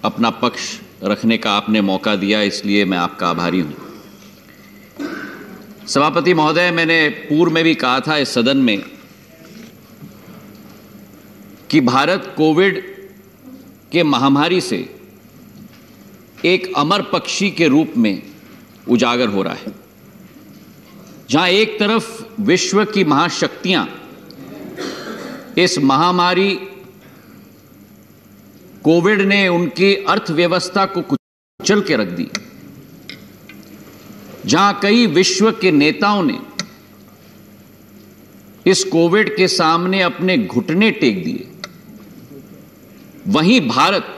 अपना पक्ष रखने का आपने मौका दिया, इसलिए मैं आपका आभारी हूं। सभापति महोदय, मैंने पूर्व में भी कहा था इस सदन में कि भारत कोविड के महामारी से एक अमर पक्षी के रूप में उजागर हो रहा है। जहां एक तरफ विश्व की महाशक्तियां इस महामारी कोविड ने उनकी अर्थव्यवस्था को कुचल के रख दी, जहां कई विश्व के नेताओं ने इस कोविड के सामने अपने घुटने टेक दिए, वहीं भारत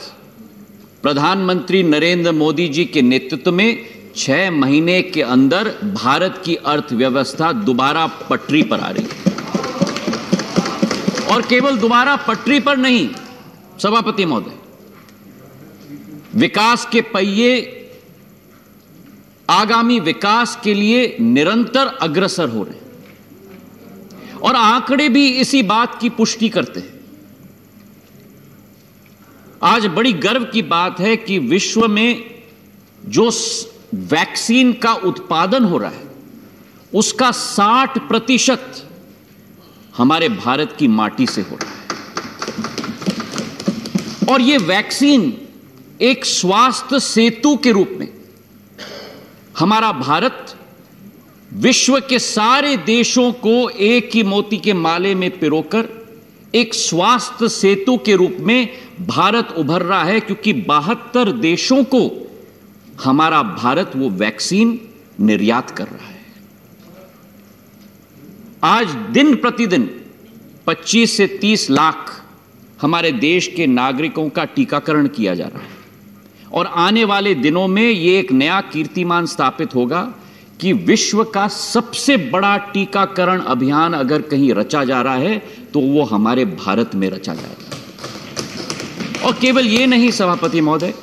प्रधानमंत्री नरेंद्र मोदी जी के नेतृत्व में 6 महीने के अंदर भारत की अर्थव्यवस्था दोबारा पटरी पर आ रही है। और केवल दोबारा पटरी पर नहीं, सभापति महोदय, विकास के पहिए आगामी विकास के लिए निरंतर अग्रसर हो रहे हैं और आंकड़े भी इसी बात की पुष्टि करते हैं। आज बड़ी गर्व की बात है कि विश्व में जो वैक्सीन का उत्पादन हो रहा है उसका 60% हमारे भारत की माटी से हो रहा है। और यह वैक्सीन एक स्वास्थ्य सेतु के रूप में हमारा भारत विश्व के सारे देशों को एक ही मोती के माले में पिरोकर एक स्वास्थ्य सेतु के रूप में भारत उभर रहा है, क्योंकि 72 देशों को हमारा भारत वो वैक्सीन निर्यात कर रहा है। आज दिन प्रतिदिन 25 से 30 लाख हमारे देश के नागरिकों का टीकाकरण किया जा रहा है और आने वाले दिनों में ये एक नया कीर्तिमान स्थापित होगा कि विश्व का सबसे बड़ा टीकाकरण अभियान अगर कहीं रचा जा रहा है तो वो हमारे भारत में रचा जाएगा। और केवल ये नहीं सभापति महोदय,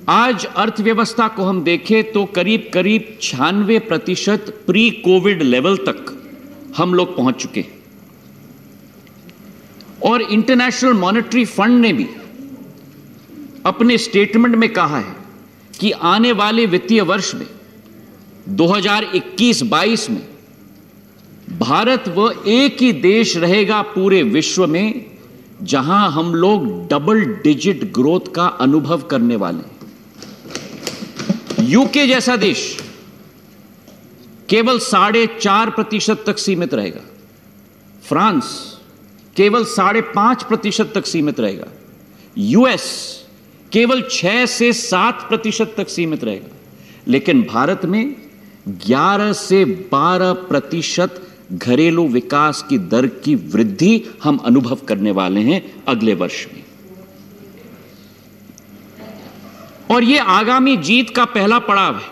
आज अर्थव्यवस्था को हम देखें तो करीब करीब 96% प्री कोविड लेवल तक हम लोग पहुंच चुके हैं। और इंटरनेशनल मॉनेटरी फंड ने भी अपने स्टेटमेंट में कहा है कि आने वाले वित्तीय वर्ष में 2021-22 में भारत वह एक ही देश रहेगा पूरे विश्व में जहां हम लोग डबल डिजिट ग्रोथ का अनुभव करने वाले हैं। यूके जैसा देश केवल 4.5% तक सीमित रहेगा, फ्रांस केवल 5.5% तक सीमित रहेगा, यूएस केवल 6 से 7% तक सीमित रहेगा, लेकिन भारत में 11 से 12% घरेलू विकास की दर की वृद्धि हम अनुभव करने वाले हैं अगले वर्ष में। और यह आगामी जीत का पहला पड़ाव है।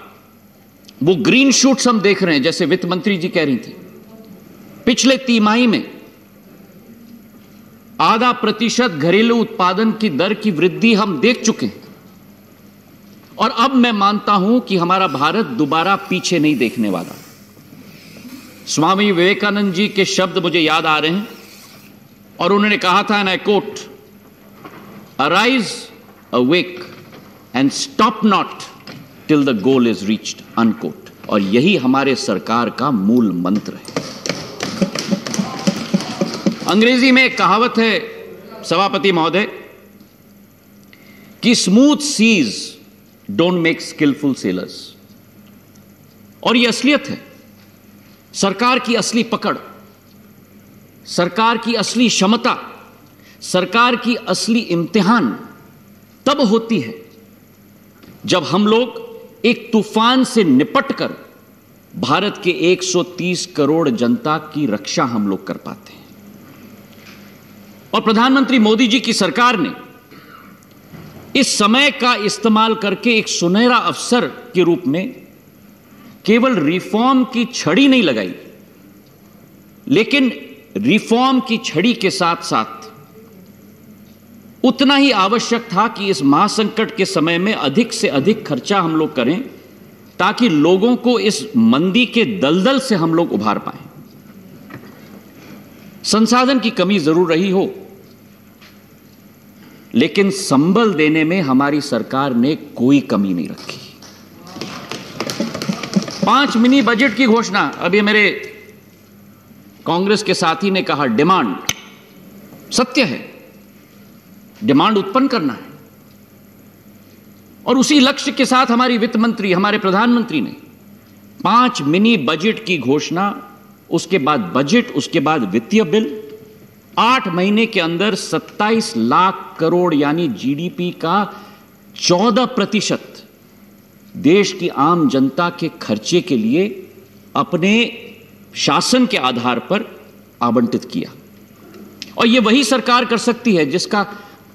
वो ग्रीन शूट्स हम देख रहे हैं, जैसे वित्त मंत्री जी कह रही थी, पिछले तिमाही में 0.5% घरेलू उत्पादन की दर की वृद्धि हम देख चुके हैं। और अब मैं मानता हूं कि हमारा भारत दोबारा पीछे नहीं देखने वाला। स्वामी विवेकानंद जी के शब्द मुझे याद आ रहे हैं और उन्होंने कहा था, and I coat, arise, awake and stop not till the goal is reached, unquote. और यही हमारे सरकार का मूल मंत्र है। अंग्रेजी में एक कहावत है सभापति महोदय कि smooth seas don't make skilful sailors. और यह असलियत है। सरकार की असली पकड़, सरकार की असली क्षमता, सरकार की असली इम्तिहान तब होती है जब हम लोग एक तूफान से निपटकर भारत के 130 करोड़ जनता की रक्षा हम लोग कर पाते हैं। और प्रधानमंत्री मोदी जी की सरकार ने इस समय का इस्तेमाल करके एक सुनहरा अवसर के रूप में केवल रिफॉर्म की छड़ी नहीं लगाई, लेकिन रिफॉर्म की छड़ी के साथ साथ उतना ही आवश्यक था कि इस महासंकट के समय में अधिक से अधिक खर्चा हम लोग करें ताकि लोगों को इस मंदी के दलदल से हम लोग उभार पाएं। संसाधन की कमी जरूर रही हो, लेकिन संबल देने में हमारी सरकार ने कोई कमी नहीं रखी। 5 मिनी बजट की घोषणा, अभी मेरे कांग्रेस के साथी ने कहा डिमांड, सत्य है, डिमांड उत्पन्न करना है, और उसी लक्ष्य के साथ हमारी वित्त मंत्री, हमारे प्रधानमंत्री ने 5 मिनी बजट की घोषणा, उसके बाद बजट, उसके बाद वित्तीय बिल, 8 महीने के अंदर 27 लाख करोड़ यानी जीडीपी का 14% देश की आम जनता के खर्चे के लिए अपने शासन के आधार पर आवंटित किया। और यह वही सरकार कर सकती है जिसका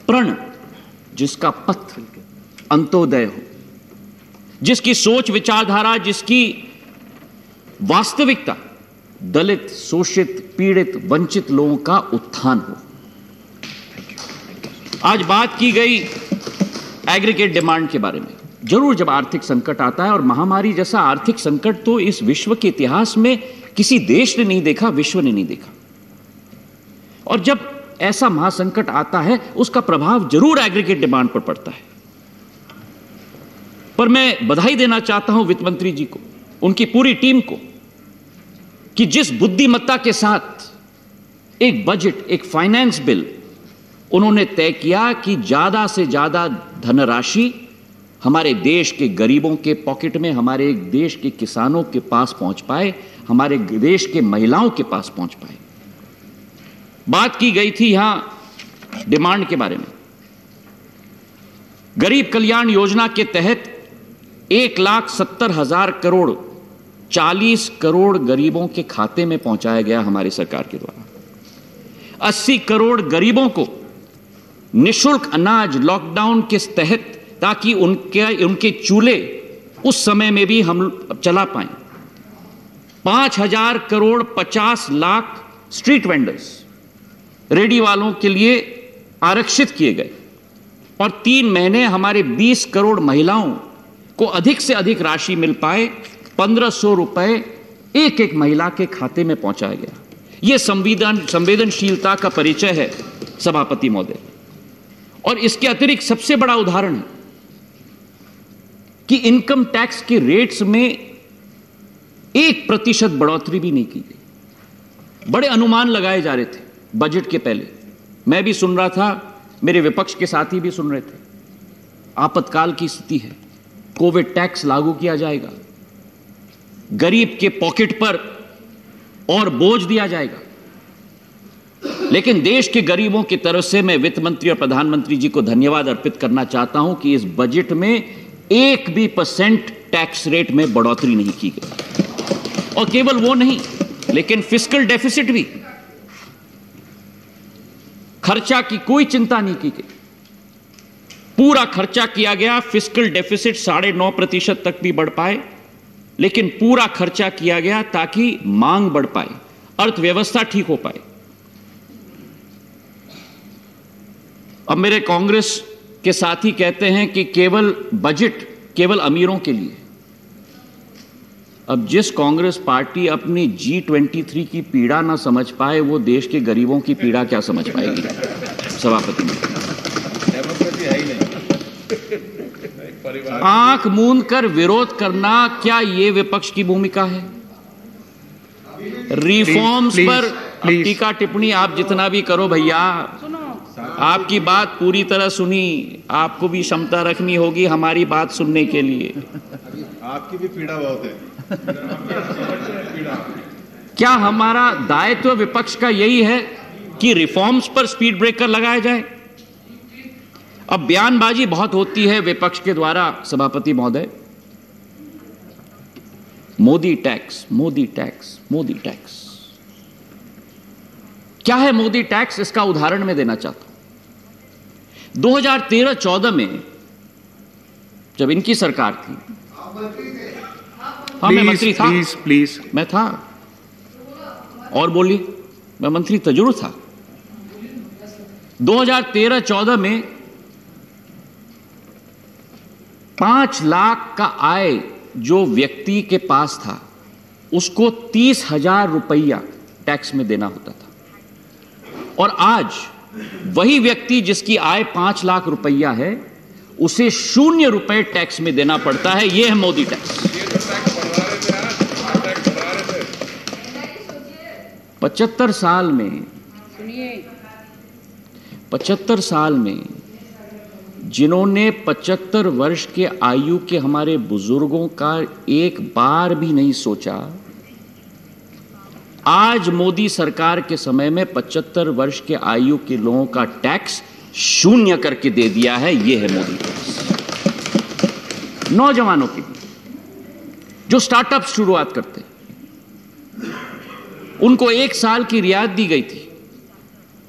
प्रण, जिसका पथ अंत्योदय हो, जिसकी सोच विचारधारा, जिसकी वास्तविकता दलित, शोषित, पीड़ित, वंचित लोगों का उत्थान हो। आज बात की गई एग्रीगेट डिमांड के बारे में। जरूर जब आर्थिक संकट आता है, और महामारी जैसा आर्थिक संकट तो इस विश्व के इतिहास में किसी देश ने नहीं देखा, विश्व ने नहीं देखा, और जब ऐसा महासंकट आता है उसका प्रभाव जरूर एग्रीगेट डिमांड पर पड़ता है। पर मैं बधाई देना चाहता हूं वित्त मंत्री जी को, उनकी पूरी टीम को, कि जिस बुद्धिमत्ता के साथ एक बजट, एक फाइनेंस बिल उन्होंने तय किया कि ज्यादा से ज्यादा धनराशि हमारे देश के गरीबों के पॉकेट में, हमारे देश के किसानों के पास पहुंच पाए, हमारे देश के महिलाओं के पास पहुंच पाए। बात की गई थी यहां डिमांड के बारे में। गरीब कल्याण योजना के तहत 1,70,000 करोड़ 40 करोड़ गरीबों के खाते में पहुंचाया गया हमारी सरकार के द्वारा। 80 करोड़ गरीबों को निःशुल्क अनाज लॉकडाउन के तहत, ताकि उनके चूल्हे उस समय में भी हम चला पाएं। 5,000 crore 50 lakh street vendors, ready वालों के लिए आरक्षित किए गए, और 3 महीने हमारे 20 करोड़ महिलाओं को अधिक से अधिक राशि मिल पाए। 1,500 रुपए एक एक महिला के खाते में पहुंचाया गया। यह संवेदनशीलता का परिचय है सभापति महोदय। और इसके अतिरिक्त सबसे बड़ा उदाहरण है कि इनकम टैक्स के रेट्स में 1% बढ़ोतरी भी नहीं की गई। बड़े अनुमान लगाए जा रहे थे बजट के पहले, मैं भी सुन रहा था, मेरे विपक्ष के साथी भी सुन रहे थे। आपातकाल की स्थिति है, कोविड टैक्स लागू किया जाएगा, गरीब के पॉकेट पर और बोझ दिया जाएगा। लेकिन देश के गरीबों की तरफ से मैं वित्त मंत्री और प्रधानमंत्री जी को धन्यवाद अर्पित करना चाहता हूं कि इस बजट में 1% टैक्स रेट में बढ़ोतरी नहीं की गई। और केवल वो नहीं, लेकिन फिस्कल डेफिसिट भी, खर्चा की कोई चिंता नहीं की गई, पूरा खर्चा किया गया। फिस्कल डेफिसिट 9.5% तक भी बढ़ पाए, लेकिन पूरा खर्चा किया गया ताकि मांग बढ़ पाए, अर्थव्यवस्था ठीक हो पाए। अब मेरे कांग्रेस के साथी कहते हैं कि केवल बजट केवल अमीरों के लिए। अब जिस कांग्रेस पार्टी अपनी G23 की पीड़ा ना समझ पाए, वो देश के गरीबों की पीड़ा क्या समझ पाएगी? सभापति, आंख मूंद कर विरोध करना, क्या ये विपक्ष की भूमिका है? रिफॉर्म्स पर टीका टिप्पणी आप जितना भी करो भैया, आपकी बात पूरी तरह सुनी, आपको भी क्षमता रखनी होगी हमारी बात सुनने के लिए। आपकी भी पीड़ा बहुत है। क्या हमारा दायित्व विपक्ष का यही है कि रिफॉर्म्स पर स्पीड ब्रेकर लगाया जाए? अब बयानबाजी बहुत होती है विपक्ष के द्वारा सभापति महोदय, Modi tax, Modi tax, Modi tax. क्या है मोदी टैक्स? इसका उदाहरण मैं देना चाहता हूं। 2013-14 में जब इनकी सरकार थी, हाँ मैं मंत्री था, प्लीज मैं था, और बोली, मैं मंत्री तो जरूर था। 2013-14 में 5 लाख का आय जो व्यक्ति के पास था, उसको 30,000 रुपया टैक्स में देना होता था। और आज वही व्यक्ति जिसकी आय 5 लाख रुपया है उसे 0 रुपए टैक्स में देना पड़ता है। यह है मोदी टैक्स। 75 साल में जिन्होंने 75 वर्ष के आयु के हमारे बुजुर्गों का एक बार भी नहीं सोचा, आज मोदी सरकार के समय में 75 वर्ष के आयु के लोगों का टैक्स 0 करके दे दिया है। यह है मोदी टैक्स। नौजवानों के लिए जो स्टार्टअप शुरुआत करते हैं उनको 1 साल की रियायत दी गई थी,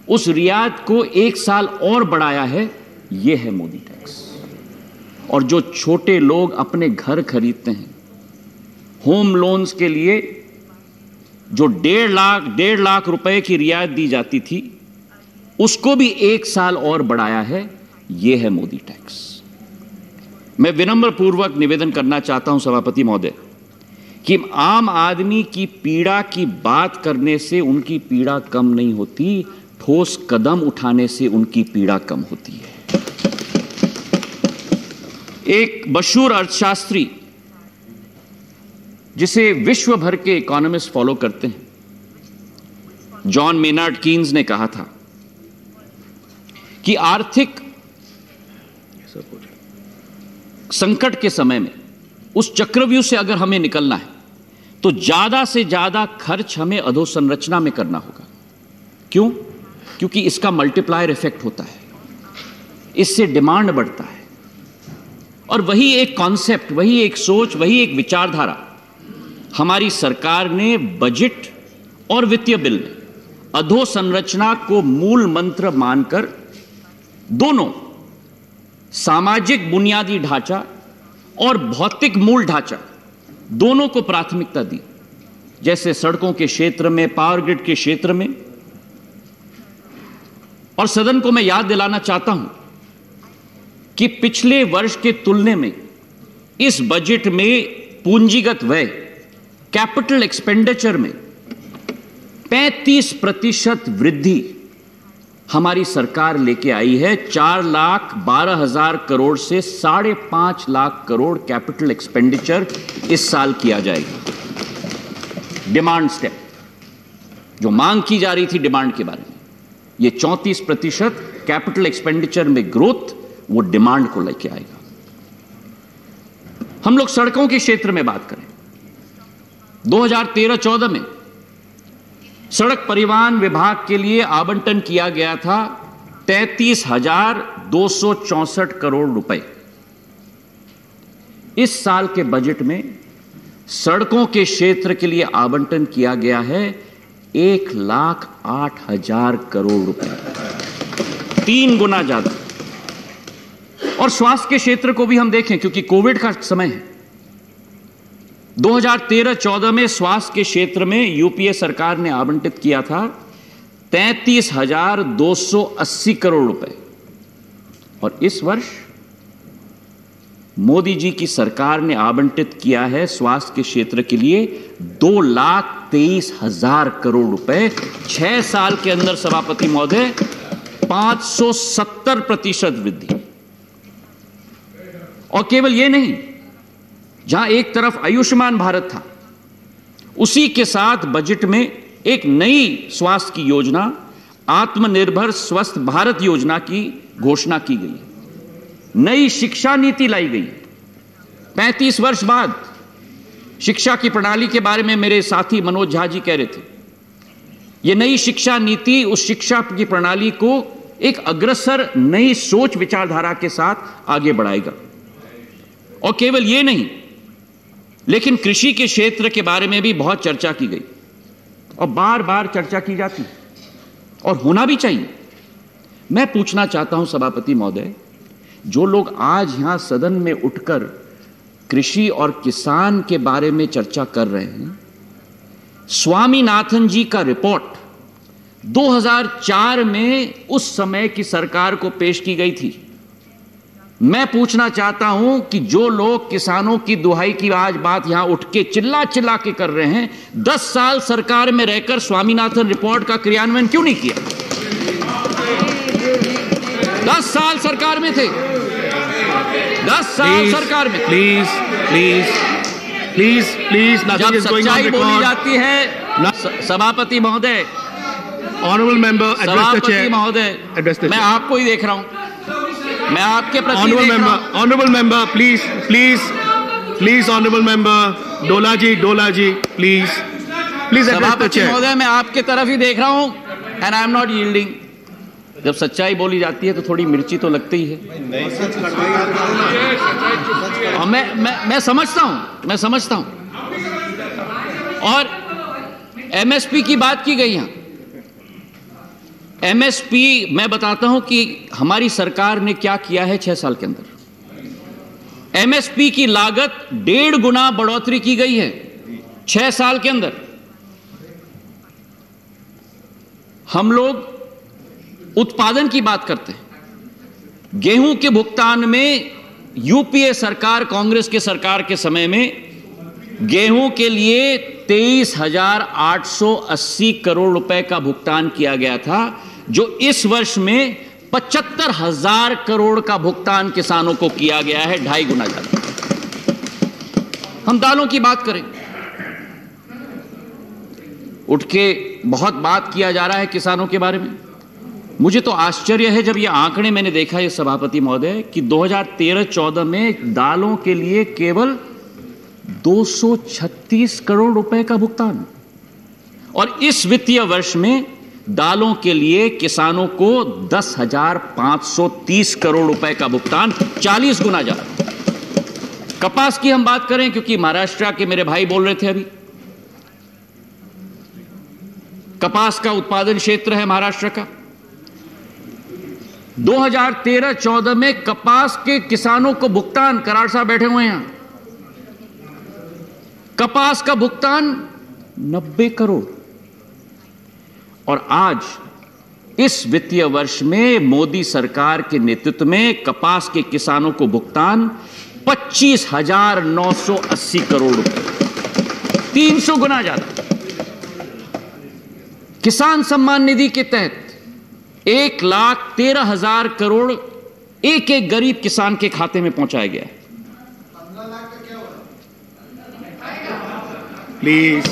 उस रियायत को 1 साल और बढ़ाया है। यह है मोदी टैक्स। और जो छोटे लोग अपने घर खरीदते हैं, होम लोन्स के लिए जो 1.5 लाख रुपए की रियायत दी जाती थी, उसको भी 1 साल और बढ़ाया है। यह है मोदी टैक्स। मैं विनम्र पूर्वक निवेदन करना चाहता हूं सभापति महोदय कि आम आदमी की पीड़ा की बात करने से उनकी पीड़ा कम नहीं होती, ठोस कदम उठाने से उनकी पीड़ा कम होती है। एक मशहूर अर्थशास्त्री जिसे विश्व भर के इकोनॉमिस्ट फॉलो करते हैं, जॉन मेनार्ड कीन्स ने कहा था कि आर्थिक संकट के समय में उस चक्रव्यूह से अगर हमें निकलना है तो ज्यादा से ज्यादा खर्च हमें अधोसंरचना में करना होगा। क्यों? क्योंकि इसका मल्टीप्लायर इफेक्ट होता है, इससे डिमांड बढ़ता है। और वही एक कॉन्सेप्ट, वही एक सोच, वही एक विचारधारा हमारी सरकार ने बजट और वित्तीय बिल में अधोसंरचना को मूल मंत्र मानकर दोनों सामाजिक बुनियादी ढांचा और भौतिक मूल ढांचा दोनों को प्राथमिकता दी। जैसे सड़कों के क्षेत्र में, पावर ग्रिड के क्षेत्र में। और सदन को मैं याद दिलाना चाहता हूं कि पिछले वर्ष के तुलने में इस बजट में पूंजीगत व्यय, कैपिटल एक्सपेंडिचर में 35% वृद्धि हमारी सरकार लेके आई है। 4,12,000 करोड़ से 5.5 लाख करोड़ कैपिटल एक्सपेंडिचर इस साल किया जाएगा। डिमांड स्टेप, जो मांग की जा रही थी डिमांड के बारे में, ये 34% कैपिटल एक्सपेंडिचर में ग्रोथ वो डिमांड को लेके आएगा। हम लोग सड़कों के क्षेत्र में बात करें, 2013-14 में सड़क परिवहन विभाग के लिए आवंटन किया गया था 33,264 करोड़ रुपए। इस साल के बजट में सड़कों के क्षेत्र के लिए आवंटन किया गया है 1,08,000 करोड़ रुपए, 3 गुना ज्यादा। और स्वास्थ्य के क्षेत्र को भी हम देखें, क्योंकि कोविड का समय है, 2013-14 में स्वास्थ्य के क्षेत्र में यूपीए सरकार ने आवंटित किया था 33,280 करोड़ रुपए। और इस वर्ष मोदी जी की सरकार ने आवंटित किया है स्वास्थ्य के क्षेत्र के लिए 2,23,000 करोड़ रुपए। 6 साल के अंदर सभापति महोदय 570% वृद्धि। और केवल यह नहीं, जहां एक तरफ आयुष्मान भारत था, उसी के साथ बजट में एक नई स्वास्थ्य की योजना, आत्मनिर्भर स्वस्थ भारत योजना की घोषणा की गई। नई शिक्षा नीति लाई गई। 35 वर्ष बाद शिक्षा की प्रणाली के बारे में मेरे साथी मनोज झा जी कह रहे थे, यह नई शिक्षा नीति उस शिक्षा की प्रणाली को एक अग्रसर नई सोच विचारधारा के साथ आगे बढ़ाएगा। और केवल यह नहीं, लेकिन कृषि के क्षेत्र के बारे में भी बहुत चर्चा की गई और बार बार चर्चा की जाती और होना भी चाहिए। मैं पूछना चाहता हूं सभापति महोदय, जो लोग आज यहां सदन में उठकर कृषि और किसान के बारे में चर्चा कर रहे हैं, स्वामीनाथन जी का रिपोर्ट 2004 में उस समय की सरकार को पेश की गई थी। मैं पूछना चाहता हूं कि जो लोग किसानों की दुहाई की आज बात यहां उठ के चिल्ला चिल्ला के कर रहे हैं, 10 साल सरकार में रहकर स्वामीनाथन रिपोर्ट का क्रियान्वयन क्यों नहीं किया? 10 साल सरकार में थे, 10 साल सरकार में। प्लीज प्लीज प्लीज प्लीज, जब सच्चाई बोली जाती है, सभापति महोदय, ऑनरेबल मेंबर, सभापति महोदय, मैं आपको ही देख रहा हूं, मैं आपके प्रति honourable member, please please please, honourable member डोला जी प्लीज प्लीज, सभापति महोदय, मैं आपके तरफ ही देख रहा हूं and I am not yielding. जब सच्चाई बोली जाती है तो थोड़ी मिर्ची तो लगती ही है। और मैं समझता हूं। और एमएसपी की बात की गई यहां। एमएसपी, मैं बताता हूं कि हमारी सरकार ने क्या किया है 6 साल के अंदर। एमएसपी की लागत 1.5 गुना बढ़ोतरी की गई है 6 साल के अंदर। हम लोग उत्पादन की बात करते हैं। गेहूं के भुगतान में यूपीए सरकार, कांग्रेस के सरकार के समय में गेहूं के लिए 23,880 करोड़ रुपए का भुगतान किया गया था, जो इस वर्ष में 75,000 करोड़ का भुगतान किसानों को किया गया है, 2.5 गुना ज्यादा। हम दालों की बात करें, उठ के बहुत बात किया जा रहा है किसानों के बारे में। मुझे तो आश्चर्य है जब ये आंकड़े मैंने देखा, ये सभापति महोदय, कि 2013-14 में दालों के लिए केवल 236 करोड़ रुपए का भुगतान, और इस वित्तीय वर्ष में दालों के लिए किसानों को 10,530 करोड़ रुपए का भुगतान, 40 गुना ज्यादा। कपास की हम बात करें, क्योंकि महाराष्ट्र के मेरे भाई बोल रहे थे अभी, कपास का उत्पादन क्षेत्र है महाराष्ट्र का। 2013-14 में कपास के किसानों को भुगतान, कराड़ साहब बैठे हुए हैं यहां, कपास का भुगतान 90 करोड़। और आज इस वित्तीय वर्ष में मोदी सरकार के नेतृत्व में कपास के किसानों को भुगतान 25,980 करोड़ रुपए, 300 गुना ज्यादा। किसान सम्मान निधि के तहत 1,13,000 करोड़ एक एक गरीब किसान के खाते में पहुंचाया गया है। प्लीज,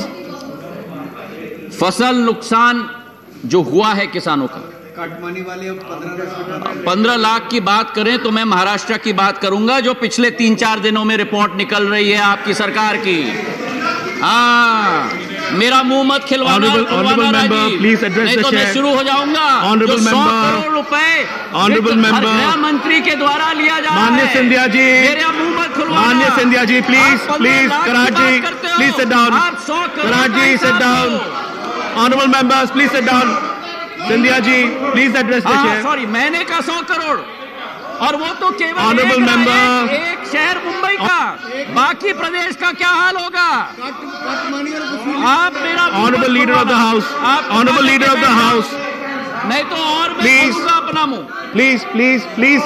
फसल नुकसान जो हुआ है किसानों का, कटमनी वाले 15 लाख की बात करें तो मैं महाराष्ट्र की बात करूंगा, जो पिछले 3-4 दिनों में रिपोर्ट निकल रही है आपकी सरकार की। मेरा मुंह मत खिलवाना, नहीं तो मैं शुरू हो जाऊंगा। जो 100 करोड़ रुपए गृह मंत्री के द्वारा लिया जा रहा है। माननीय सिंधिया जी, मेरा मुंह मत खुलवाना। माननीय Scindia ji, please please, Karad ji please sit down, Karad ji sit down, honourable members please sit down, Scindia ji please address the chair. Sorry, मैंने कहा 100 करोड़, और वो तो केवल ऑनरेबल मेंबर, एक शहर मुंबई का, बाकी प्रदेश का क्या हाल होगा? आप मेरा honourable leader of the house, honourable leader of the house, नहीं तो और मैं खोलूंगा अपना मुंह। Please please please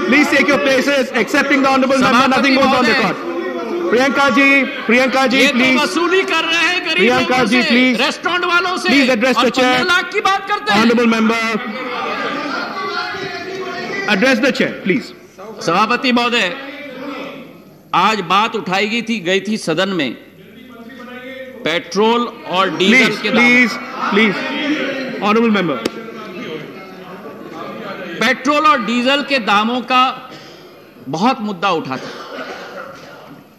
please take your places, excepting the honourable member, nothing goes on record. Priyanka ji please, तो वसूली कर रहे हैं गरीब प्रियंका जी प्लीज, रेस्टोरेंट वालों से, please address the chair. 15 lakh की बात करते हैं। Honourable member, address the chair please. सभापति महोदय, आज बात उठाई गई थी सदन में पेट्रोल और डीजल के दाम। प्लीज ऑनरेबल मेंबर, पेट्रोल और डीजल के दामों का बहुत मुद्दा उठा था।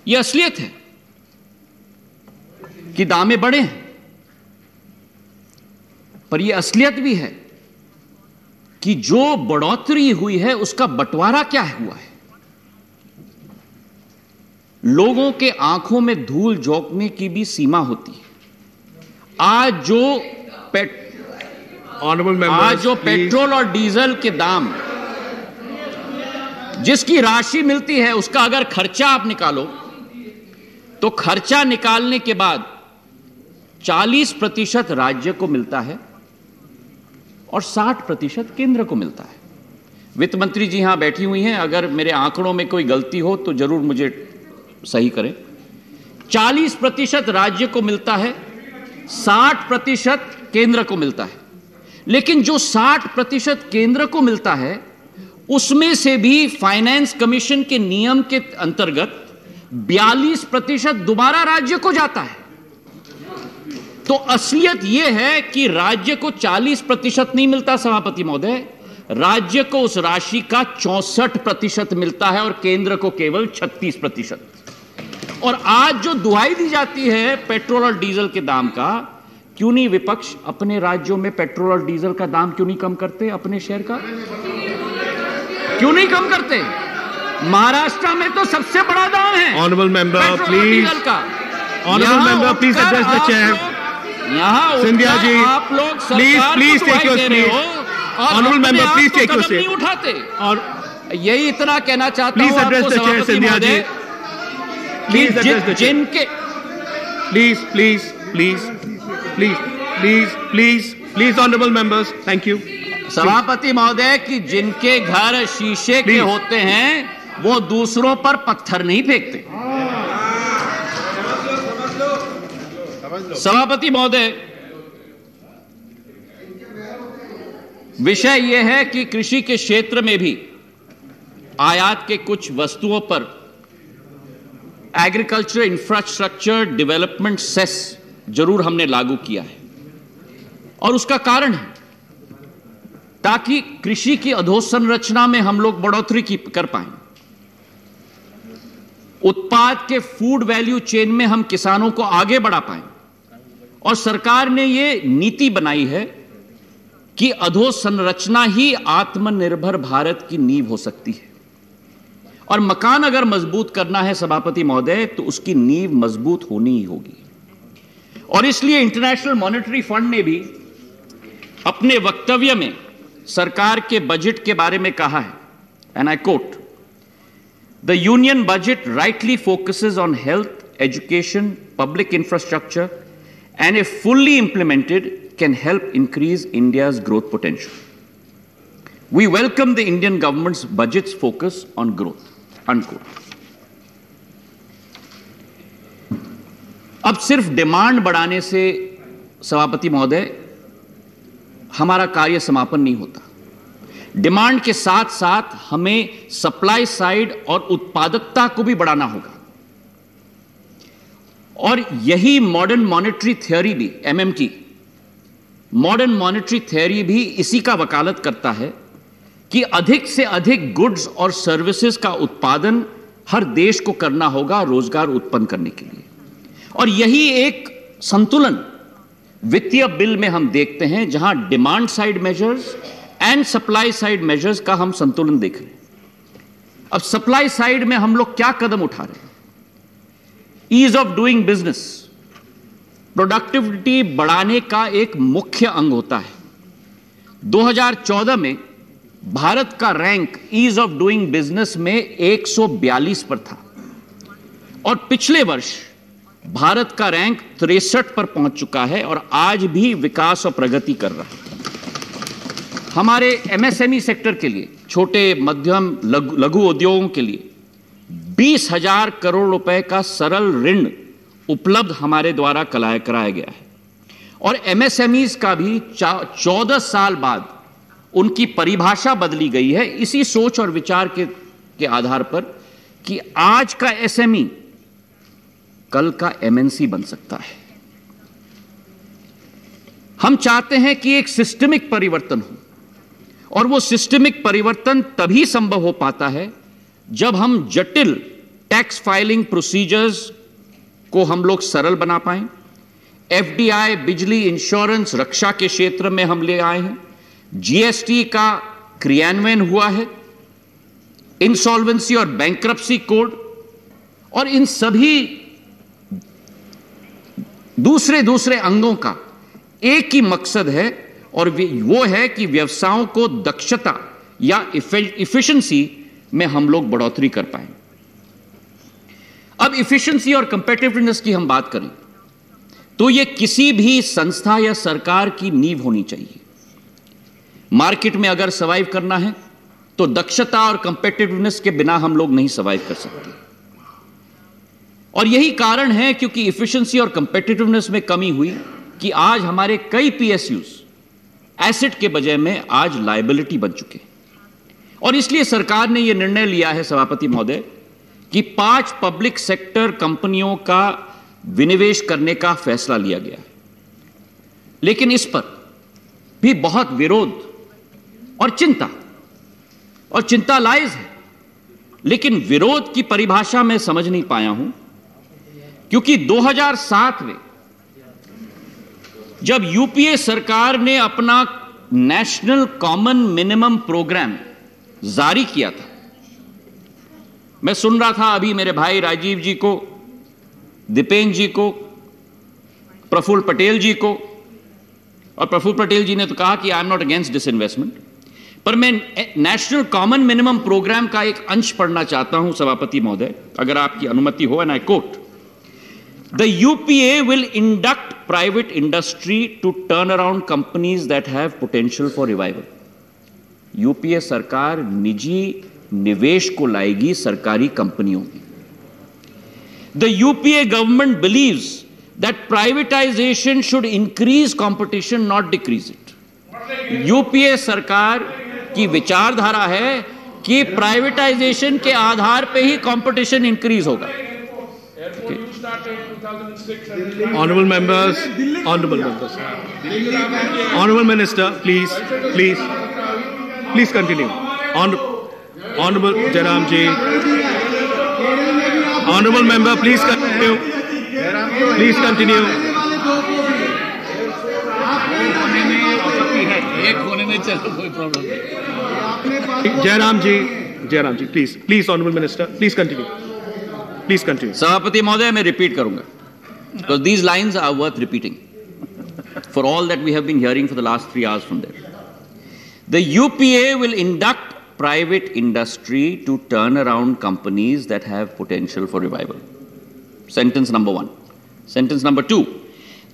यह असलियत है कि दामें बढ़े हैं, पर यह असलियत भी है कि जो बढ़ोतरी हुई है उसका बंटवारा क्या हुआ है। लोगों के आंखों में धूल झोंकने की भी सीमा होती है। आज जो पेट्रोल और डीजल के दाम, जिसकी राशि मिलती है, उसका अगर खर्चा आप निकालो तो खर्चा निकालने के बाद 40% राज्य को मिलता है और 60% केंद्र को मिलता है। वित्त मंत्री जी यहां बैठी हुई हैं, अगर मेरे आंकड़ों में कोई गलती हो तो जरूर मुझे सही करें। 40% राज्य को मिलता है, 60% केंद्र को मिलता है। लेकिन जो 60% केंद्र को मिलता है उसमें से भी फाइनेंस कमीशन के नियम के अंतर्गत 42% दोबारा राज्य को जाता है। तो असलियत यह है कि राज्य को 40% नहीं मिलता सभापति महोदय, राज्य को उस राशि का 64% मिलता है और केंद्र को केवल 36%। और आज जो दुहाई दी जाती है पेट्रोल और डीजल के दाम का, क्यों नहीं विपक्ष अपने राज्यों में पेट्रोल और डीजल का दाम क्यों नहीं कम करते? अपने शहर का क्यों नहीं कम करते? महाराष्ट्र में तो सबसे बड़ा दाम है honourable member please, honourable member please address the chair. यहां सिंधिया जी आप लोग please take your seat. Honourable member please take your seat. उठाते और यही इतना कहना चाहता हूं please address the chair Scindia ji, please address the जिनके please honourable members, thank you. सभापति महोदय कि जिनके घर शीशे के होते हैं वो दूसरों पर पत्थर नहीं फेंकते। सभापति महोदय, विषय यह है कि कृषि के क्षेत्र में भी आयात के कुछ वस्तुओं पर एग्रीकल्चर इंफ्रास्ट्रक्चर डेवलपमेंट सेस जरूर हमने लागू किया है, और उसका कारण है ताकि कृषि की अधोसंरचना में हम लोग बढ़ोतरी कर पाएं, उत्पाद के फूड वैल्यू चेन में हम किसानों को आगे बढ़ा पाएं। और सरकार ने यह नीति बनाई है कि अधोसंरचना ही आत्मनिर्भर भारत की नींव हो सकती है। और मकान अगर मजबूत करना है सभापति महोदय, तो उसकी नींव मजबूत होनी ही होगी। और इसलिए इंटरनेशनल मॉनेटरी फंड ने भी अपने वक्तव्य में सरकार के बजट के बारे में कहा है, and I quote, the union budget rightly focuses on health, education, public infrastructure and if fully implemented can help increase India's growth potential. We welcome the Indian government's budget's focus on growth, unquote. अब सिर्फ demand बढ़ाने से सभापति महोदय हमारा कार्य समापन नहीं होता। डिमांड के साथ साथ हमें सप्लाई साइड और उत्पादकता को भी बढ़ाना होगा। और यही मॉडर्न मॉनेटरी थ्योरी भी, MMT, मॉडर्न मॉनेटरी थ्योरी भी इसी का वकालत करता है कि अधिक से अधिक गुड्स और सर्विसेज का उत्पादन हर देश को करना होगा रोजगार उत्पन्न करने के लिए। और यही एक संतुलन वित्तीय बिल में हम देखते हैं, जहां demand side measures and supply side measures का हम संतुलन देख रहे हैं। अब सप्लाई साइड में हम लोग क्या कदम उठा रहे हैं? Ease of doing business, productivity बढ़ाने का एक मुख्य अंग होता है। 2014 में भारत का rank ease of doing business में 142 पर था, और पिछले वर्ष भारत का रैंक 63 पर पहुंच चुका है और आज भी विकास और प्रगति कर रहा है। हमारे MSME सेक्टर के लिए, छोटे मध्यम लघु उद्योगों के लिए 20,000 करोड़ रुपए का सरल ऋण उपलब्ध हमारे द्वारा कराया गया है। और MSMEs का भी 14 साल बाद उनकी परिभाषा बदली गई है, इसी सोच और विचार के आधार पर कि आज का SME कल का MNC बन सकता है। हम चाहते हैं कि एक सिस्टमिक परिवर्तन हो, और वो सिस्टमिक परिवर्तन तभी संभव हो पाता है जब हम जटिल टैक्स फाइलिंग प्रोसीजर्स को हम लोग सरल बना पाएं। FDI, बिजली, इंश्योरेंस, रक्षा के क्षेत्र में हम ले आए हैं। GST का क्रियान्वयन हुआ है, इंसॉल्वेंसी और बैंक्रप्सी कोड, और इन सभी दूसरे अंगों का एक ही मकसद है, और वो है कि व्यवसायों को दक्षता या इफिशिएंसी में हम लोग बढ़ोतरी कर पाएं। अब इफिशिएंसी और कंपेटिटिवनेस की हम बात करें तो ये किसी भी संस्था या सरकार की नींव होनी चाहिए। मार्केट में अगर सर्वाइव करना है तो दक्षता और कंपेटिटिवनेस के बिना हम लोग नहीं सर्वाइव कर सकते। और यही कारण है क्योंकि इफिशिएंसी और कंपेटिटिवनेस में कमी हुई कि आज हमारे कई PSUs एसेट के बजाय में आज लायबिलिटी बन चुके हैं। और इसलिए सरकार ने यह निर्णय लिया है सभापति महोदय कि 5 पब्लिक सेक्टर कंपनियों का विनिवेश करने का फैसला लिया गया है। लेकिन इस पर भी बहुत विरोध और चिंता लायज है। लेकिन विरोध की परिभाषा मैं समझ नहीं पाया हूं, क्योंकि 2007 में जब यूपीए सरकार ने अपना नेशनल कॉमन मिनिमम प्रोग्राम जारी किया था, मैं सुन रहा था अभी मेरे भाई राजीव जी को, दीपेंद्र जी को, प्रफुल्ल पटेल जी को, और प्रफुल्ल पटेल जी ने तो कहा कि I am not against disinvestment, पर मैं नेशनल कॉमन मिनिमम प्रोग्राम का एक अंश पढ़ना चाहता हूं सभापति महोदय, अगर आपकी अनुमति हो। And I quote, the UPA will induct private industry to turn around companies that have potential for revival. UPA सरकार निजी निवेश को लाएगी सरकारी कंपनियों में। The UPA government believes that privatisation should increase competition not decrease it. UPA सरकार की विचारधारा है कि प्राइवेटाइजेशन के आधार पे ही कंपटीशन इंक्रीज होगा। Honorable members, Honorable Minister, please continue. Honorable Jairam ji, Honorable Member, please continue. एक होने में चलो, कोई प्रॉब्लम नहीं। Jairam ji, please, Honorable Minister, please continue. सभापति महोदय, मैं रिपीट करूंगा, because these lines are worth repeating for all that we have been hearing for the last 3 hours from there. The UPA will induct private industry to turn around companies that have potential for revival. Sentence number 1. Sentence number 2.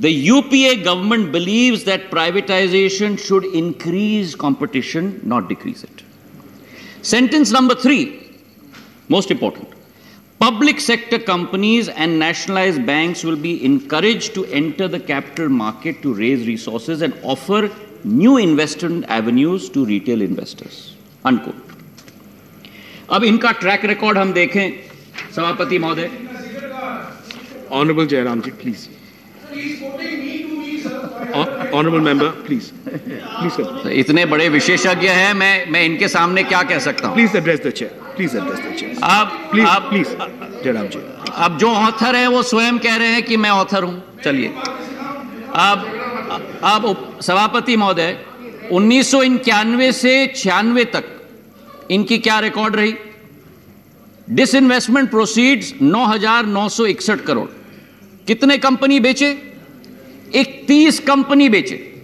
The UPA government believes that privatization should increase competition, not decrease it. Sentence number 3, most important. Public sector companies and nationalized banks will be encouraged to enter the capital market to raise resources and offer new investment avenues to retail investors. Unquote. अब इनका track record हम देखें सभापति महोदय। Honorable Jairam ji, please. Honorable member, please. इतने बड़े विशेषज्ञ हैं, मैं इनके सामने क्या कह सकता हूं? Please address the chair. आप please, Jairam ji. अब जो ऑथर है वो स्वयं कह रहे हैं कि मैं ऑथर हूं। चलिए, अब सभापति महोदय, 1991 से 96 तक इनकी क्या रिकॉर्ड रही? Disinvestment proceeds 9,961 crore. कितने कंपनी बेचे? 31 कंपनी बेचे।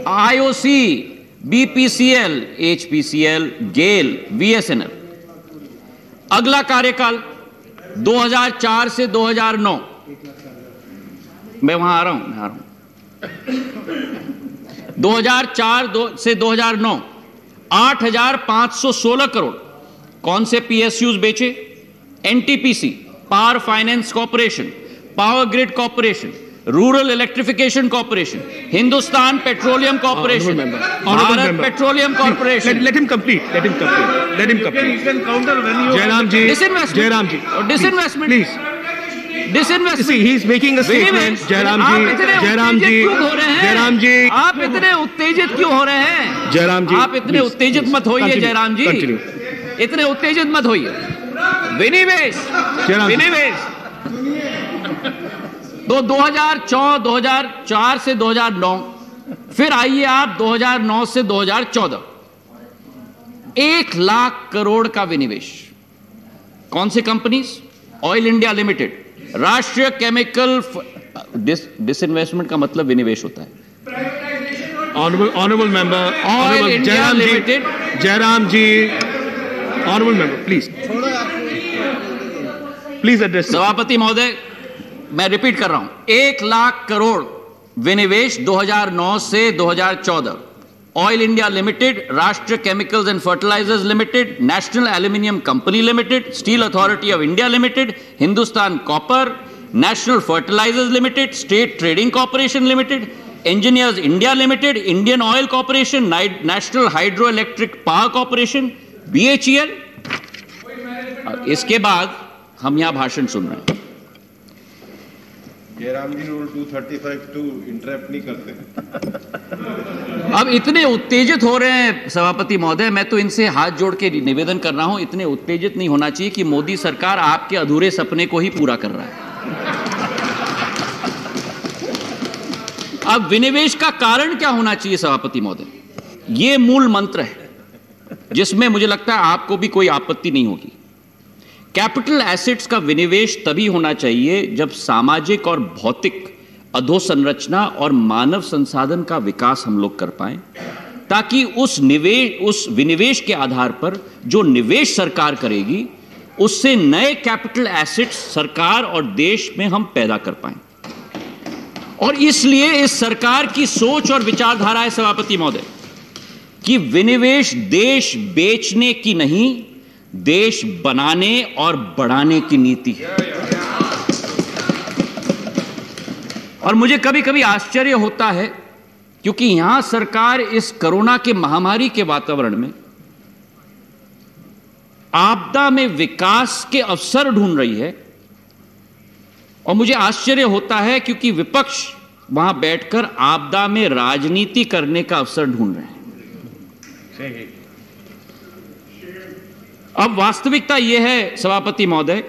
आईओसी, बीपीसीएल, एचपीसीएल, गेल, बीएसएनएल। अगला कार्यकाल 2004 से 2009, मैं वहां आ रहा हूं। 2004 से 2009 8,516 करोड़। कौन से पीएसयूज बेचे? NTPC, power finance corporation, power grid corporation, rural electrification corporation, Hindustan petroleum corporation, Bharat petroleum corporation. Let him complete. Jairam ji, disinvestment, please. Disinvestment. See, he is making a statement. Jairam ji. आप इतने उत्तेजित क्यों हो रहे हैं? Jairam ji, आप इतने उत्तेजित मत होइए जयराम जी। इतने उत्तेजित मत होइए। विनिवेश तो 2004 से 2009, फिर आइए आप 2009 से 2014, 1 लाख करोड़ का विनिवेश। कौन सी कंपनीज? ऑयल इंडिया लिमिटेड, राष्ट्रीय केमिकल। डिसइन्वेस्टमेंट का मतलब विनिवेश होता है। Honorable member, oil India limited. Jairam ji, honorable member, please address. सभापति महोदय, मैं रिपीट कर रहा हूं, 1 लाख करोड़ विनिवेश 2009 से 2014। Oil India limited, Rashtriya chemicals and fertilizers limited, national aluminium company limited, steel authority of India limited, Hindustan copper, national fertilizers limited, state trading corporation limited, engineers India limited, Indian oil corporation, national hydro electric power corporation, BHEL, इसके बाद हम यहां भाषण सुन रहे हैं। जयराम जी rule 235(2) interrupt नहीं करते। अब इतने उत्तेजित हो रहे हैं सभापति महोदय, मैं तो इनसे हाथ जोड़ के निवेदन कर रहा हूं, इतने उत्तेजित नहीं होना चाहिए कि मोदी सरकार आपके अधूरे सपने को ही पूरा कर रहा है। अब विनिवेश का कारण क्या होना चाहिए सभापति महोदय, यह मूल मंत्र है जिसमें मुझे लगता है आपको भी कोई आपत्ति नहीं होगी। कैपिटल एसेट्स का विनिवेश तभी होना चाहिए जब सामाजिक और भौतिक अधोसंरचना और मानव संसाधन का विकास हम लोग कर पाएं, ताकि उस विनिवेश के आधार पर जो निवेश सरकार करेगी उससे नए कैपिटल एसेट्स सरकार और देश में हम पैदा कर पाएं। और इसलिए इस सरकार की सोच और विचारधारा है सभापति महोदय कि विनिवेश देश बेचने की नहीं, देश बनाने और बढ़ाने की नीति है। और मुझे कभी कभी आश्चर्य होता है क्योंकि यहां सरकार इस कोरोना के महामारी के वातावरण में आपदा में विकास के अवसर ढूंढ रही है, और मुझे आश्चर्य होता है क्योंकि विपक्ष वहां बैठकर आपदा में राजनीति करने का अवसर ढूंढ रहे हैं। अब वास्तविकता यह है सभापति महोदय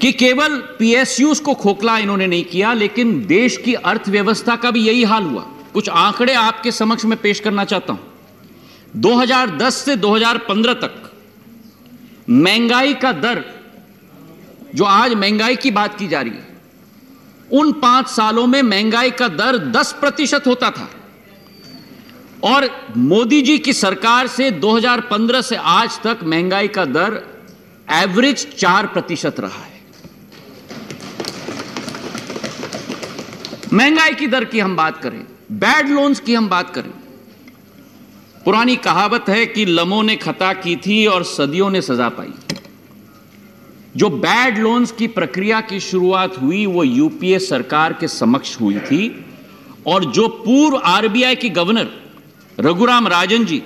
कि केवल PSUs को खोखला इन्होंने नहीं किया, लेकिन देश की अर्थव्यवस्था का भी यही हाल हुआ। कुछ आंकड़े आपके समक्ष में पेश करना चाहता हूं। 2010 से 2015 तक महंगाई का दर, जो आज महंगाई की बात की जा रही है, उन 5 सालों में महंगाई का दर 10% होता था। और मोदी जी की सरकार से 2015 से आज तक महंगाई का दर एवरेज 4% रहा है। महंगाई की दर की हम बात करें, बैड लोन्स की हम बात करें, पुरानी कहावत है कि लम्हों ने खता की थी और सदियों ने सजा पाई। जो बैड लोन्स की प्रक्रिया की शुरुआत हुई वो यूपीए सरकार के समक्ष हुई थी, और जो पूर्व RBI के गवर्नर रघुराम राजन जी,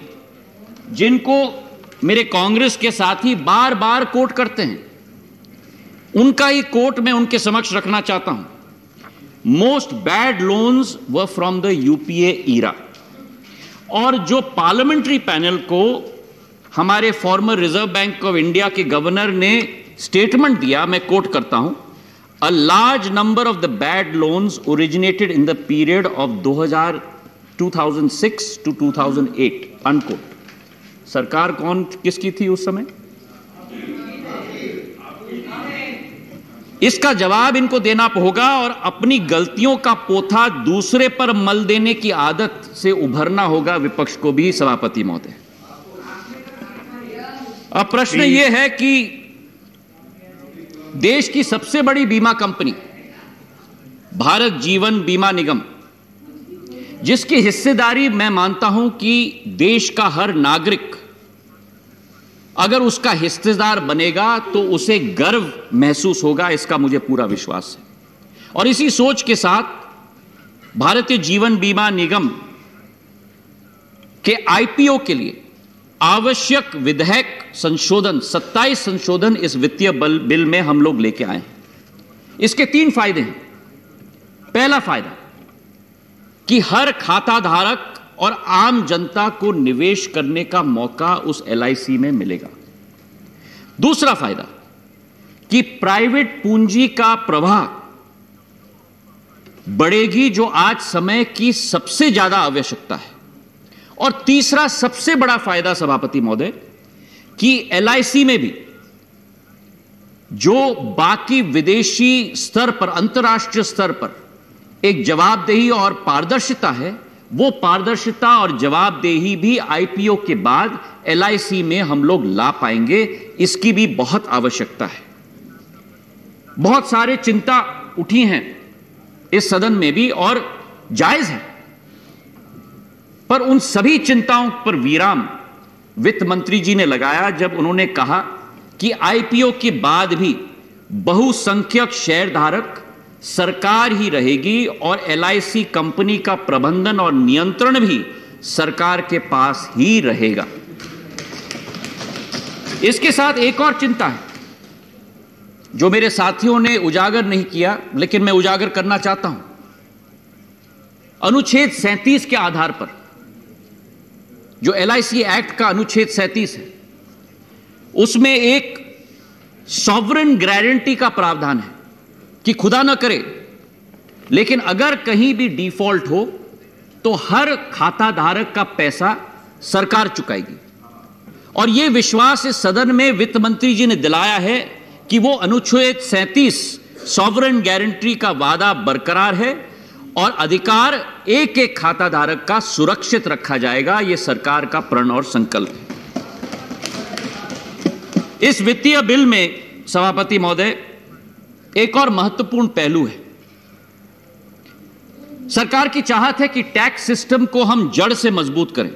जिनको मेरे कांग्रेस के साथी बार बार कोट करते हैं, उनका ही कोट मैं उनके समक्ष रखना चाहता हूं। Most bad loans were from the UPA era. और जो पार्लियामेंट्री पैनल को हमारे former reserve bank of India के गवर्नर ने स्टेटमेंट दिया, मैं कोट करता हूं, a large number of the bad loans originated in the period of 2006 to 2008 unquote. सरकार कौन किसकी थी उस समय? इसका जवाब इनको देना होगा, और अपनी गलतियों का पोथा दूसरे पर मल देने की आदत से उभरना होगा विपक्ष को भी सभापति महोदय। अब प्रश्न यह है कि देश की सबसे बड़ी बीमा कंपनी भारत जीवन बीमा निगम, जिसकी हिस्सेदारी मैं मानता हूं कि देश का हर नागरिक अगर उसका हिस्सेदार बनेगा तो उसे गर्व महसूस होगा, इसका मुझे पूरा विश्वास है। और इसी सोच के साथ भारतीय जीवन बीमा निगम के IPO के लिए आवश्यक विधेयक संशोधन 27 संशोधन इस वित्तीय बिल में हम लोग लेके आए हैं। इसके 3 फायदे हैं। पहला फायदा कि हर खाता धारक और आम जनता को निवेश करने का मौका उस LIC में मिलेगा। दूसरा फायदा कि प्राइवेट पूंजी का प्रवाह बढ़ेगी, जो आज समय की सबसे ज्यादा आवश्यकता है। और तीसरा सबसे बड़ा फायदा सभापति महोदय कि LIC में भी जो बाकी विदेशी स्तर पर, अंतर्राष्ट्रीय स्तर पर एक जवाबदेही और पारदर्शिता है, वो पारदर्शिता और जवाबदेही भी IPO के बाद LIC में हम लोग ला पाएंगे। इसकी भी बहुत आवश्यकता है। बहुत सारे चिंता उठी हैं इस सदन में भी, और जायज है, पर उन सभी चिंताओं पर विराम वित्त मंत्री जी ने लगाया जब उन्होंने कहा कि IPO के बाद भी बहुसंख्यक शेयरधारक सरकार ही रहेगी और LIC कंपनी का प्रबंधन और नियंत्रण भी सरकार के पास ही रहेगा। इसके साथ एक और चिंता है जो मेरे साथियों ने उजागर नहीं किया, लेकिन मैं उजागर करना चाहता हूं। अनुच्छेद 37 के आधार पर, जो LIC एक्ट का अनुच्छेद 37 है, उसमें एक सॉवरेन गारंटी का प्रावधान है कि खुदा न करे लेकिन अगर कहीं भी डिफॉल्ट हो तो हर खाता धारक का पैसा सरकार चुकाएगी। और यह विश्वास इस सदन में वित्त मंत्री जी ने दिलाया है कि वो अनुच्छेद 37 सॉवरेन गारंटी का वादा बरकरार है और अधिकार एक एक खाता धारक का सुरक्षित रखा जाएगा। यह सरकार का प्रण और संकल्प है। इस वित्तीय बिल में सभापति महोदय एक और महत्वपूर्ण पहलू है। सरकार की चाहत है कि टैक्स सिस्टम को हम जड़ से मजबूत करें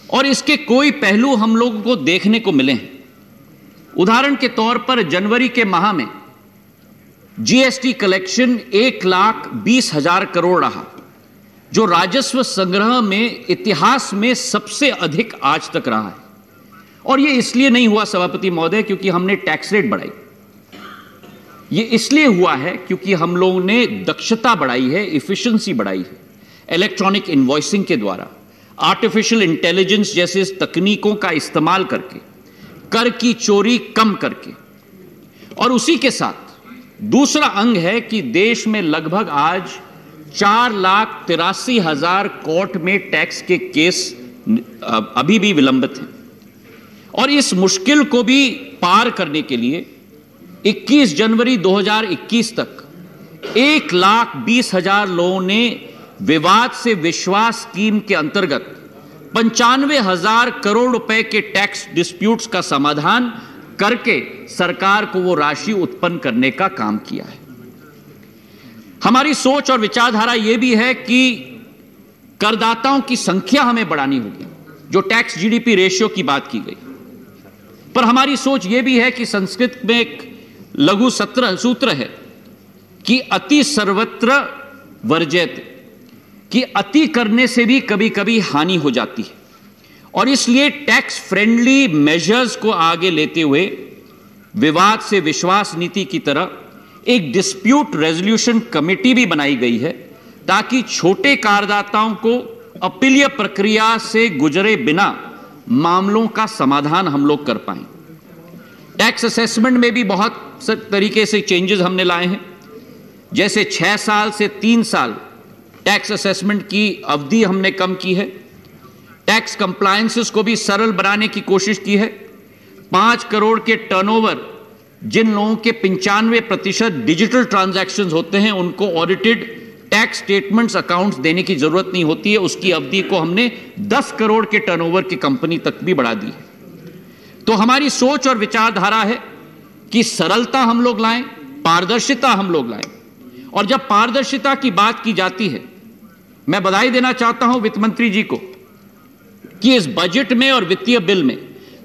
और इसके कोई पहलू हम लोगों को देखने को मिले हैं। उदाहरण के तौर पर जनवरी के माह में GST कलेक्शन 1,20,000 करोड़ रहा, जो राजस्व संग्रह में इतिहास में सबसे अधिक आज तक रहा है। और यह इसलिए नहीं हुआ सभापति महोदय क्योंकि हमने टैक्स रेट बढ़ाई, यह इसलिए हुआ है क्योंकि हम लोगों ने दक्षता बढ़ाई है, इफिशिएंसी बढ़ाई है। इलेक्ट्रॉनिक इनवॉइसिंग के द्वारा, आर्टिफिशियल इंटेलिजेंस जैसे तकनीकों का इस्तेमाल करके, कर की चोरी कम करके। और उसी के साथ दूसरा अंग है कि देश में लगभग आज 4,83,000 कोर्ट में टैक्स के केस अभी भी विलंबित हैं। और इस मुश्किल को भी पार करने के लिए 21 जनवरी 2021 तक 1,20,000 लोगों ने विवाद से विश्वास स्कीम के अंतर्गत 95,000 करोड़ रुपए के टैक्स डिस्प्यूट्स का समाधान करके सरकार को वो राशि उत्पन्न करने का काम किया है। हमारी सोच और विचारधारा यह भी है कि करदाताओं की संख्या हमें बढ़ानी होगी, जो टैक्स GDP रेशियो की बात की गई। पर हमारी सोच यह भी है कि संस्कृत में एक लघु सूत्र है कि अति सर्वत्र वर्जयते, कि अति करने से भी कभी कभी हानि हो जाती है। और इसलिए टैक्स फ्रेंडली मेजर्स को आगे लेते हुए विवाद से विश्वास नीति की तरह एक डिस्प्यूट रेजोल्यूशन कमेटी भी बनाई गई है, ताकि छोटे करदाताओं को अपीलीय प्रक्रिया से गुजरे बिना मामलों का समाधान हम लोग कर पाएं। टैक्स असेसमेंट में भी बहुत तरीके से चेंजेस हमने लाए हैं, जैसे 6 साल से 3 साल टैक्स असेसमेंट की अवधि हमने कम की है। टैक्स कंप्लायंसेस को भी सरल बनाने की कोशिश की है। 5 करोड़ के टर्नओवर जिन लोगों के 95% डिजिटल ट्रांजैक्शंस होते हैं, उनको ऑडिटेड टैक्स स्टेटमेंट्स अकाउंट्स देने की जरूरत नहीं होती है। उसकी अवधि को हमने 10 करोड़ के टर्नओवर की कंपनी तक भी बढ़ा दी है। तो हमारी सोच और विचारधारा है कि सरलता हम लोग लाएं, पारदर्शिता हम लोग लाएं। और जब पारदर्शिता की बात की जाती है, मैं बधाई देना चाहता हूं वित्त मंत्री जी को कि इस बजट में और वित्तीय बिल में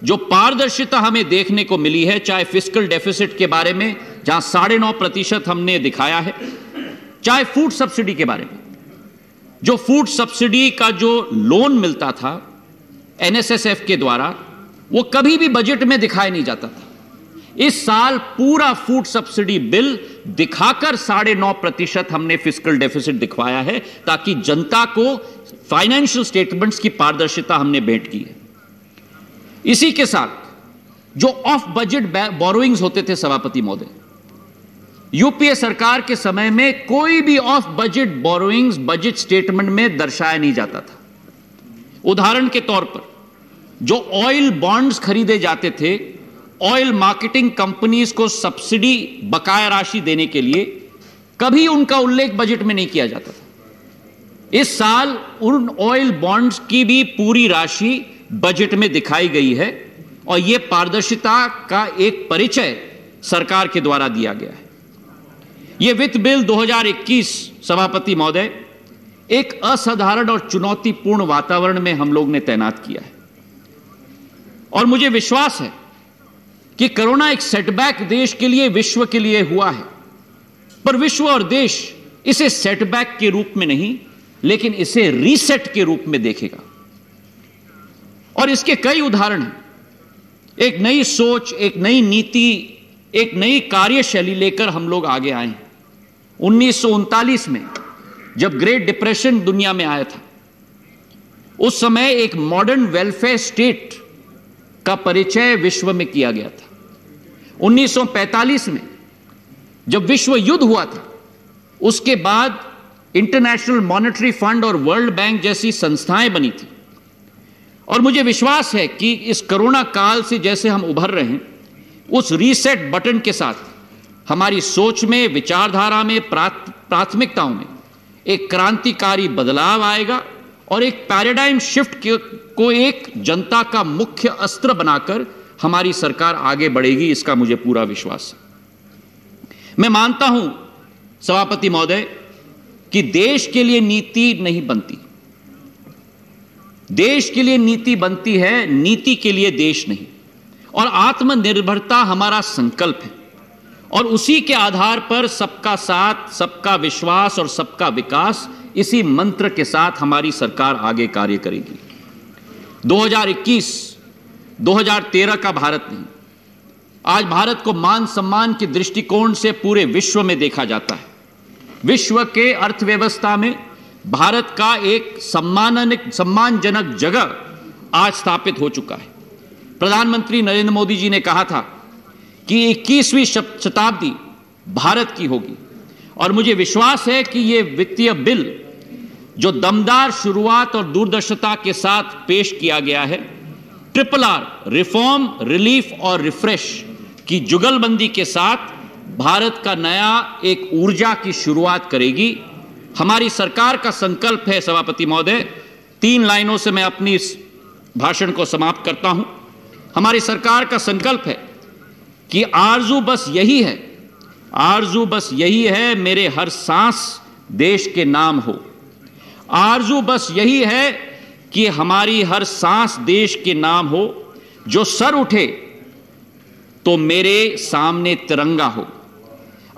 जो पारदर्शिता हमें देखने को मिली है, चाहे फिस्कल डेफिसिट के बारे में जहां 9.5% हमने दिखाया है, चाहे फूड सब्सिडी के बारे में, जो फूड सब्सिडी का जो लोन मिलता था NSSF के द्वारा, वो कभी भी बजट में दिखाया नहीं जाता था। इस साल पूरा फूड सब्सिडी बिल दिखाकर 9.5% हमने फिस्कल डेफिसिट दिखवाया है, ताकि जनता को फाइनेंशियल स्टेटमेंट्स की पारदर्शिता हमने भेंट की है। इसी के साथ जो ऑफ बजट बोरोइंग्स होते थे सभापति महोदय, यूपीए सरकार के समय में कोई भी of budget borrowings budget statement में दर्शाया नहीं जाता था। उदाहरण के तौर पर जो ऑयल बॉन्ड्स खरीदे जाते थे, ऑयल मार्केटिंग कंपनीज को सब्सिडी बकाया राशि देने के लिए, कभी उनका उल्लेख बजट में नहीं किया जाता था। इस साल उन ऑयल बॉन्ड्स की भी पूरी राशि बजट में दिखाई गई है और यह पारदर्शिता का एक परिचय सरकार के द्वारा दिया गया है। यह वित्त बिल 2021 सभापति महोदय एक असाधारण और चुनौतीपूर्ण वातावरण में हम लोग ने तैनात किया है। और मुझे विश्वास है कि कोरोना एक सेटबैक देश के लिए, विश्व के लिए हुआ है, पर विश्व और देश इसे सेटबैक के रूप में नहीं, लेकिन इसे रीसेट के रूप में देखेगा। और इसके कई उदाहरण हैं। एक नई सोच, एक नई नीति, एक नई कार्यशैली लेकर हम लोग आगे आए हैं। 1939 में जब ग्रेट डिप्रेशन दुनिया में आया था, उस समय एक मॉडर्न वेलफेयर स्टेट का परिचय विश्व में किया गया था। 1945 में जब विश्व युद्ध हुआ था, उसके बाद इंटरनेशनल मॉनेटरी फंड और वर्ल्ड बैंक जैसी संस्थाएं बनी थी। और मुझे विश्वास है कि इस कोरोना काल से जैसे हम उभर रहे हैं, उस रीसेट बटन के साथ हमारी सोच में, विचारधारा में, प्राथमिकताओं में एक क्रांतिकारी बदलाव आएगा और एक पैराडाइम शिफ्ट को एक जनता का मुख्य अस्त्र बनाकर हमारी सरकार आगे बढ़ेगी, इसका मुझे पूरा विश्वास है। मैं मानता हूं सभापति महोदय कि देश के लिए नीति नहीं बनती, देश के लिए नीति बनती है, नीति के लिए देश नहीं। और आत्मनिर्भरता हमारा संकल्प है और उसी के आधार पर सबका साथ, सबका विश्वास और सबका विकास, इसी मंत्र के साथ हमारी सरकार आगे कार्य करेगी। 2021 2013 का भारत नहीं, आज भारत को मान सम्मान के दृष्टिकोण से पूरे विश्व में देखा जाता है। विश्व के अर्थव्यवस्था में भारत का एक सम्मानजनक जगह आज स्थापित हो चुका है। प्रधानमंत्री नरेंद्र मोदी जी ने कहा था कि 21वीं शताब्दी भारत की होगी और मुझे विश्वास है कि यह वित्तीय बिल जो दमदार शुरुआत और दूरदर्शिता के साथ पेश किया गया है, RRR रिफॉर्म, रिलीफ और रिफ्रेश की जुगलबंदी के साथ भारत का नया एक ऊर्जा की शुरुआत करेगी। हमारी सरकार का संकल्प है सभापति महोदय, 3 लाइनों से मैं अपनी इस भाषण को समाप्त करता हूं। हमारी सरकार का संकल्प है कि आरजू बस यही है, आरजू बस यही है मेरे हर सांस देश के नाम हो। आरजू बस यही है कि हमारी हर सांस देश के नाम हो। जो सर उठे तो मेरे सामने तिरंगा हो।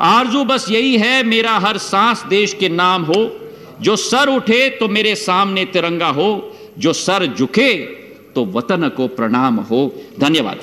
आरजू बस यही है मेरा हर सांस देश के नाम हो। जो सर उठे तो मेरे सामने तिरंगा हो, जो सर झुके तो वतन को प्रणाम हो। धन्यवाद।